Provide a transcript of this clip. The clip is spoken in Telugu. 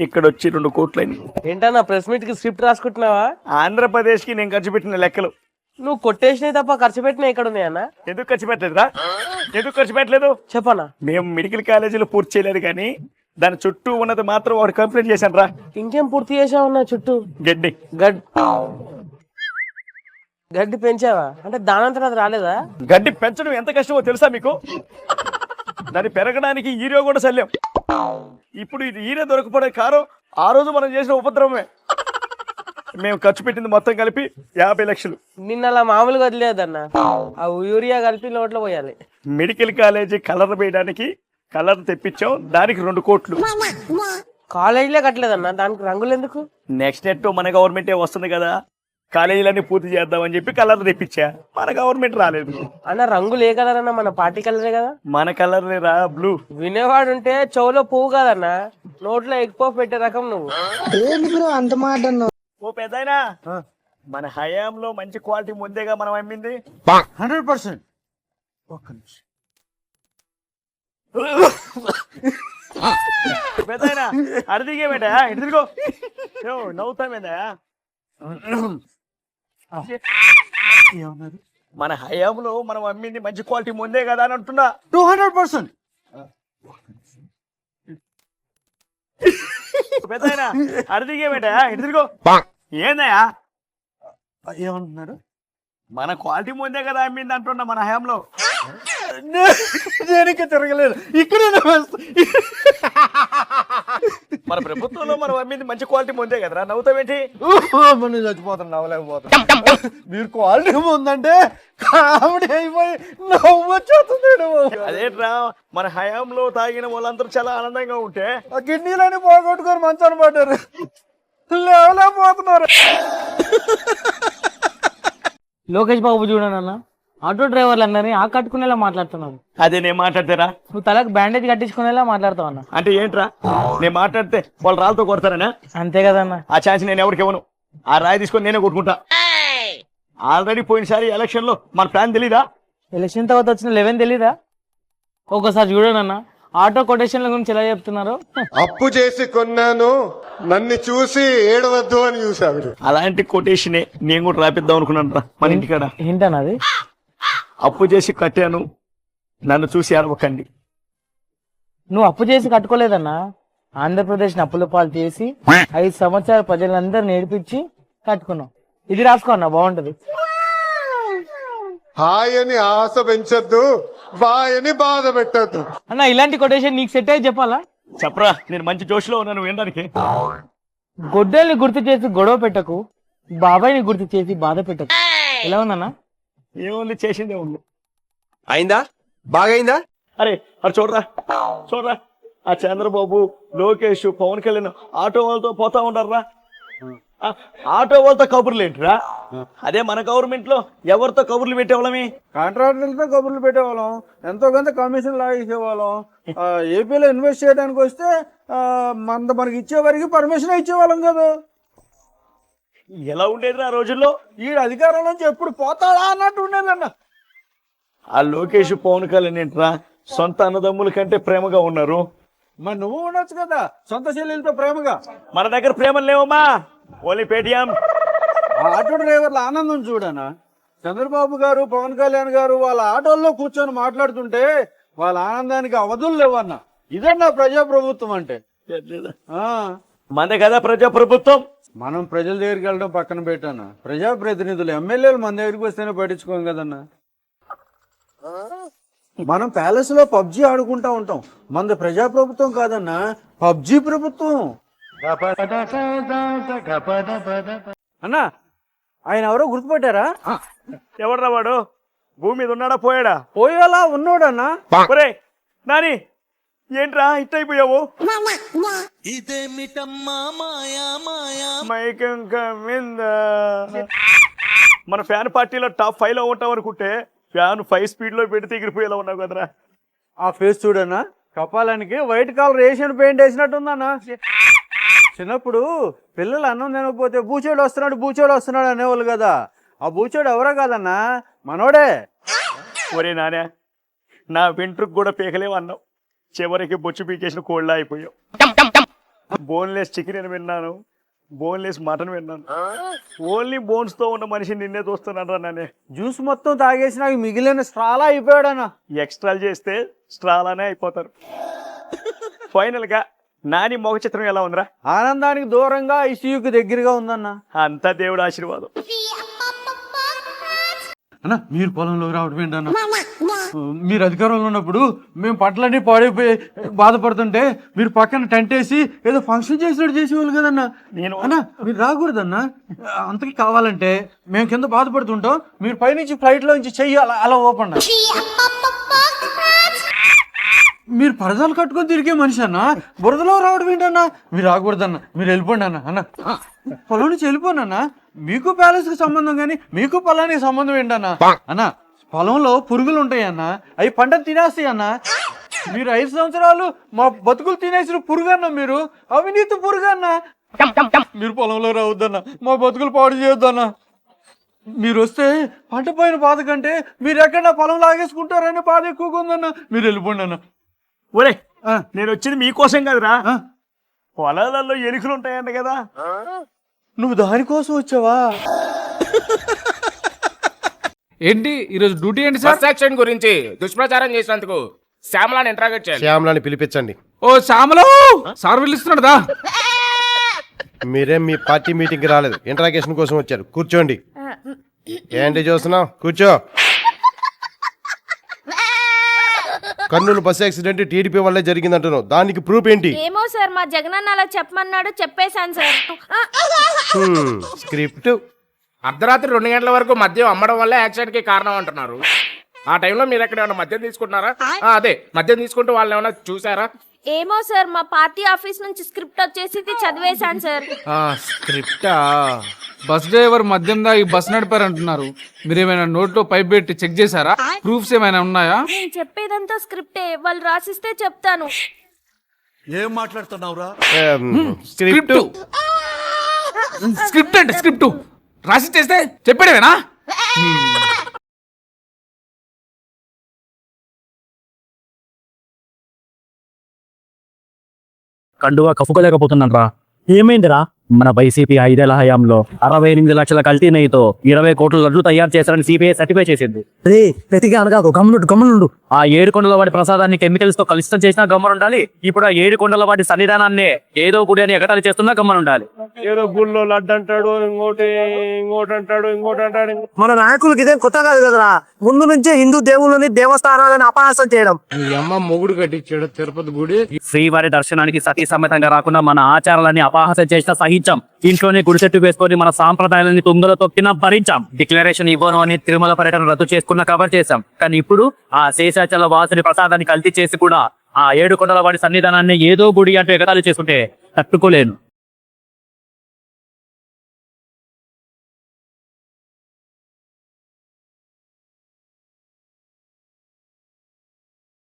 ఇక్కడ వచ్చి 2 కోట్లని. ఏంటన్నా ప్రెస్ మీట్ కి స్క్రిప్ట్ రాసుకుంటున్నావా? ఆంధ్రప్రదేశ్ కి నేను ఖర్చు పెట్టిన లెక్కలు. నువ్వు కొట్టేసినవి తప్ప ఖర్చు పెట్టినా ఇక్కడ ఉన్నాయన్నా? ఎందుకు ఖర్చు పెట్టలేదురా? ఎందుకు ఖర్చు పెట్టలేదు చెప్పనా? మేము మెడికల్ కాలేజీలో పూర్తి చేయలేదు కానీ దాని చుట్టూ ఉన్నది మాత్రం వాడు కంప్లీట్ చేశాను రా. ఇంకేం పూర్తి చేసావన్నా? చుట్టూ గడ్డి గడ్డి పెంచావా? అంటే దానంతరం అది రాలేదా? గడ్డి పెంచడం ఎంత కష్టమో తెలుసా మీకు? దాన్ని పెరగడానికి ఈరియో కూడా చల్లాం. ఇప్పుడు ఇది ఈరియో దొరకపోవడం కారం ఆ రోజు మనం చేసిన ఉపద్రవమే. మేము ఖర్చు పెట్టింది మొత్తం కలిపి 50 లక్షలు. నిన్న అలా మామూలుగా వదిలేదన్నా, ఆ యూరియా కలిపి నోట్లో పోయాలి. మెడికల్ కాలేజీ కలర్ వేయడానికి కలర్ తెప్పించాం, దానికి 2 కోట్లు. కాలేజీలే కట్టలేదన్నా, దానికి రంగులు ఎందుకు? నెక్స్ట్ నెట్ మన గవర్నమెంటే వస్తుంది కదా, కాలేజీలన్నీ పూర్తి చేద్దామని చెప్పి కలర్ తెప్పించా. మన గవర్నమెంట్ రాలేదు అన్న. రంగులు ఏ కలర్ అన్నా? మన పార్టీ కలరే కదా. మన కలర్ రా, బ్లూ. వినేవాడు ఉంటే చెవులో పువ్వు కదన్నా, నోట్లో ఎక్కువ పెట్టే రకం నువ్వు. అంత మాట. ఓ పెద్దయినా, మన హయాంలో మంచి క్వాలిటీ ముందేగా మనం అమ్మింది. 100%. ఒక్క నిమిషం పెద్దయినా అడిదిగేమేటా, ఇటు తిరుగో. నవ్వుతామేదా? మన హయాంలో మనం అమ్మింది మంచి క్వాలిటీ ముందే కదా అని అంటున్నా. 200%. పెద్దయినా అడిదిగేమేటా, ఇటు తిరుగో. ఏందయ్యా ఏమంటున్నారు? మన క్వాలిటీ ముందే కదా అమ్మింది అంటున్నా మన హయాంలో. దేనికి తిరగలేదు, ఇక్కడే మన ప్రభుత్వంలో మనం అమ్మింది మంచి క్వాలిటీ ముందే కదరా. నవ్వుతావేంటి? మనం చచ్చిపోతాం, నవ్వలేకపోతాం. మీరు క్వాలిటీ ఉందంటే కామెడీ అయిపోయి నవ్వు వచ్చేస్తుంది. అదేట్రా, మన హయాంలో తాగిన వాళ్ళందరూ చాలా ఆనందంగా ఉంటే ఆ కిడ్నీలని పోగొట్టుకొని మంచాన్ని పడ్డారు, లేవలేకపోతున్నారు. లోకేష్ బాబు చూడనన్నా, ఆటో డ్రైవర్లు అందరినీ ఆ కట్టుకునేలా మాట్లాడుతున్నావు. అదే నేను మాట్లాడతారా? నువ్వు తలకు బ్యాండేజ్ కట్టించుకునేలా మాట్లాడతావు అన్న. అంటే ఏంట్రా, నేను మాట్లాడితే వాళ్ళు రాళ్ళతో కొడతారనా? అంతే కదన్నా. ఆ ఛాన్స్ నేను ఎవరికి ఇవ్వను. ఆ రాయి తీసుకొని నేనే కొట్టుకుంటా. ఆల్రెడీ పోయినసారి ఎలక్షన్ లో మన ప్లాన్ తెలీదా? ఎలక్షన్ తర్వాత వచ్చిన 11 తెలీదా? ఒకసారి చూడనన్నా, ఆటో కొటేషన్ల గురించి ఎలా చెప్తున్నారు. అప్పు చేసి కొన్నాను, నన్ను చూసి ఏడవద్దు అని చూసాడు. అలాంటి కొటేషనే నేను కూడా రాపిద్దాం అనుకున్నాను మన ఇంటికాడ. ఏంటన్నది? అప్పు చేసి కట్టాను, నన్ను చూసి ఏడవకండి. నువ్వు అప్పు చేసి కట్టుకోలేదన్నా, ఆంధ్రప్రదేశ్ అప్పుల పాలు చేసి 5 సంవత్సరాల ప్రజలందరూ నేర్పించి కట్టుకున్నావు. ఇది రాసుకో అన్న, బాగుంటది. హాయని ఆశ పెంచొద్దు, బాయని బాధ పెట్టద్దు. అన్న ఇలాంటి కొటేషన్ నీకు సెట్ అయ్యి చెప్పాలా? చెప్పరా, నేను మంచి జోష్లో ఉన్నాను వినడానికి. గొడ్డల్ని గుర్తు చేసి గొడవ పెట్టకు, బాబాయ్ని గుర్తు చేసి బాధ పెట్టకు. ఎలా ఉందన్నా? ఏముంది, చేసిందే ఉంది. అయిందా? బాగైందా? అరే అరే చూడరా చూడరా, ఆ చంద్రబాబు, లోకేష్, పవన్ కళ్యాణ్ ఆటో వాళ్ళతో పోతా ఉంటారా. ఆటో వాళ్ళతో కబుర్లు ఏంటిరా? అదే మన గవర్నమెంట్ లో ఎవరితో కబుర్లు పెట్టేవాళ్ళమి? కాంట్రాక్టర్లతో కబుర్లు పెట్టేవాళ్ళం, ఎంతో కొంత కమిషన్ లాగేసేవాళ్ళం. ఏపీలో ఇన్వెస్ట్ చేయడానికి వస్తే మనకి ఇచ్చేవారికి పర్మిషన్ ఇచ్చేవాళ్ళం కదా. ఎలా ఉండేది ఆ రోజుల్లో? ఈ అధికారం నుంచి ఎప్పుడు పోతాడా అన్నట్టు ఉండేదన్న. ఆ లోకేష్, పవన్ కళ్యాణ్ ఏంట్రా సొంత అన్నదమ్ముల కంటే ప్రేమగా ఉన్నారు. మరి నువ్వు ఉండొచ్చు కదా సొంత చెల్లెలతో ప్రేమగా. మన దగ్గర ప్రేమలు లేవమ్మా, ఓన్లీ పేటిఎం. ఆటో డ్రైవర్ల ఆనందం చూడనా. చంద్రబాబు గారు, పవన్ కళ్యాణ్ గారు వాళ్ళ ఆటోల్లో కూర్చొని మాట్లాడుతుంటే వాళ్ళ ఆనందానికి అవధులు లేవన్న. ఇదన్నా ప్రజాప్రభుత్వం అంటే. మన కదా ప్రజాప్రభుత్వం. మనం ప్రజల దగ్గరికి వెళ్ళడం పక్కన పెట్టాను, ప్రజాప్రతినిధులు ఎమ్మెల్యేలు మన దగ్గరికి వస్తేనే పట్టించుకోం కదన్నా. మనం ప్యాలెస్ లో పబ్జి ఆడుకుంటా ఉంటాం, మనది ప్రజాప్రభుత్వం కాదన్నా, పబ్జి ప్రభుత్వం. అన్నా ఆయన ఎవరో గుర్తుపట్టారా? ఎవడరా వాడు? భూమి మీద ఉన్నాడా పోయాడా? పోయేలా ఉన్నాడన్నా. ఒరే నాని, ఏంట్రా ఇట్ అయిపోయావు? మైకం కమ్మిందా? మన ఫ్యాన్ పార్టీలో టాప్ 5 లో ఉంటాం అనుకుంటే ఫ్యాన్ 5 స్పీడ్ లో పెడితే ఎగిరిపోయేలా ఉన్నావు కదరా. ఆ ఫేస్ చూడన్నా, కపాలానికి వైట్ కలర్ ఏషియన్ పెయింట్ వేసినట్టుందన్నా. చిన్నప్పుడు పిల్లలు అన్నం తినకపోతే బూచోడు వస్తున్నాడు అనేవాళ్ళు కదా. ఆ బూచోడు ఎవరో కాదన్నా, మనోడే. ఒరే నానే, నా వెంట్రుకు కూడా పీకలేవు అన్నావు, చివరికి బొచ్చు పీకేసిన కోళ్ళ అయిపోయావు. బోన్లెస్ చికెన్ అని విన్నాను, బోన్లెస్ మటన్ విన్నాను. ఓన్లీ బోన్స్ తో ఉన్న మనిషి నిన్నే చూస్తున్నాను రా నానే. జ్యూస్ మొత్తం తాగేసి నాకు మిగిలిన స్ట్రాలా అయిపోయాడన్నా. ఎక్స్ట్రాలు చేస్తే స్ట్రాలానే అయిపోతారు. ఫైనల్ గా నాని మొగ చిత్రం ఎలా ఉందిరా? ఆనందానికి దూరంగా ఐసీయూకి దగ్గరగా ఉందన్నా. అంతా దేవుడు ఆశీర్వాదం. అన్న మీరు పొలంలో రావడం ఏంటన్నా? మీరు అధికారంలో ఉన్నప్పుడు మేము పంటలన్నీ పాడైపోయి బాధపడుతుంటే మీరు పక్కన టెంట్ వేసి ఏదో ఫంక్షన్ చేసినట్టు చేసేవాళ్ళు కదన్నా. అన్న మీరు రాకూడదన్నా. అంతకి కావాలంటే మేము కింద బాధపడుతుంటాం, మీరు పైనుంచి ఫ్లైట్ లో నుంచి చెయ్యి అలా ఓపెన్. మీరు పరదాలు కట్టుకొని తిరిగే మనిషి అన్న, బురదలో రావడం ఏంటన్నా? మీరు రాకూడదన్నా, మీరు వెళ్ళిపోండి అన్న. అన్న పొలం నుంచి వెళ్ళిపోండి అన్న. మీకు ప్యాలెస్ కి సంబంధం కానీ మీకు పొలానికి సంబంధం ఏంటన్నా? అన్న పొలంలో పురుగులు ఉంటాయి అన్న, అవి పంట తినేస్తాయి అన్న. మీరు 5 సంవత్సరాలు మా బతుకులు తినేసిన పురుగు అన్న, మీరు అవినీతి పురుగు అన్న. మీరు పొలంలో రావద్దన్న, మా బతుకులు పాడు చేయొద్దన్న. మీరు వస్తే పంట పోయిన బాధ కంటే మీరు ఎక్కడ పొలం లాగేసుకుంటారనే బాధ ఎక్కువగా ఉందన్న. మీరు వెళ్ళిపోండి అన్న. ఒరే నేను వచ్చింది మీకోసం కదరా, పొలాలలో ఎలుకలు ఉంటాయంట కదా. నువ్వు దానికోసం వచ్చావా? ఏంటి ఈరోజు డ్యూటీ ఏంటి సార్? బస్ యాక్సిడెంట్ గురించి దుష్ప్రచారం చేసినందుకు శ్యామలాని ఇంట్రాగేట్ చేయాలి. శ్యామలాని పిలిపించండి. ఓ శ్యామలో సార్ పిలుస్తున్నాడుదా? మీరేం మీ పార్టీ మీటింగ్ కి రాలేదు, ఇంట్రాగేషన్ కోసం వచ్చారు. కూర్చోండి. ఏంటి చూస్తున్నావు? కూర్చో. కర్నూలు బస్ యాక్సిడెంట్ టీడీపీ వల్లే జరిగింది అంటున్నావు, దానికి ప్రూఫ్ ఏంటి? ఏమో సార్, మా జగనన్న అలా చెప్పమన్నాడు, చెప్పేశాను సార్. స్క్రిప్ట్. అర్ధరాత్రి 2 గంటల వరకు మద్యం అమ్మడం వల్ల యాక్సిడెంట్ కి కారణం అంటున్నారు. ఆ టైంలో మీరు ఎక్కడ ఏమైనా మద్యం తీసుకుంటున్నారా? అదే మద్యం తీసుకుంటూ వాళ్ళు ఏమైనా చూసారా? ఏమో సార్, మా పార్టీ ఆఫీస్ నుంచి స్క్రిప్ట్ వచ్చేసి చదివేశాను సార్. స్క్రిప్టా? బస్ డ్రైవర్ మద్యం దాగి బస్ నడిపారంటున్నారు. మీరేమైనా నోట్లో పైప్ పెట్టి చెక్ చేశారా? ప్రూఫ్స్ ఏమైనా ఉన్నాయా? నేను చెప్పేదంతా స్క్రిప్టే, వాళ్ళు రాసిస్తే చెప్తాను. స్క్రిప్ట్ స్క్రిప్ట్ అంటే స్క్రిప్ట్ రాసి చేస్తే చెప్పాడేనా? కండువా కప్పుకోలేకపోతున్నాను రా. ఏమైందిరా? మన వైసీపీ 5 ఏళ్ల హయాంలో 68 లక్షల కల్తీ నెయ్యితో 20 కోట్ల లడ్లు తయారు చేశారని సిబిఐ సర్టిఫై చేసింది. ప్రతిగా అనగా గమ్మునుండు. ఆ 7 కొండల వాడి ప్రసాదాన్ని కెమికల్స్ తో కలుషితం చేసినా గమ్మనుండాలి. ఇప్పుడు ఆ 7 కొండల వాడి సన్నిధానాన్ని ఏదో గుడి అని ఎగతాళి చేస్తున్నా గమ్మనుండాలి. ఏదో గుళ్ళో లడ్డు అంటాడు, ఇంకోటి అంటాడు. మన నాయకులకి ఇదేం కొత్త కాదు కదరా. ముందు నుంచే హిందూ దేవుళ్ళని దేవస్థానాలను అపహాసం చేయడం. అమ్మ మొగుడు కట్టించాడు తిరుపతి గుడి. శ్రీవారి దర్శనానికి సతీ సమేతంగా రాకుండా మన ఆచారాలని అపహాసం చేసిన సహించాం. ఇంట్లోనే గుడి చెట్టు వేసుకొని మన సాంప్రదాయాలని తుంగలో తొక్కినా భరించాం. డిక్లరేషన్ ఇవ్వను అని తిరుమల పర్యటన రద్దు చేసుకున్న కవర్ చేశాం. కానీ ఇప్పుడు ఆ శేషాచల వాసుని ప్రసాదాన్ని కల్తీ చేసి కూడా ఆ 7 కొండల వాడి సన్నిధానాన్ని ఏదో గుడి అంటూ ఎగతాళి చేసుకుంటే తట్టుకోలేను.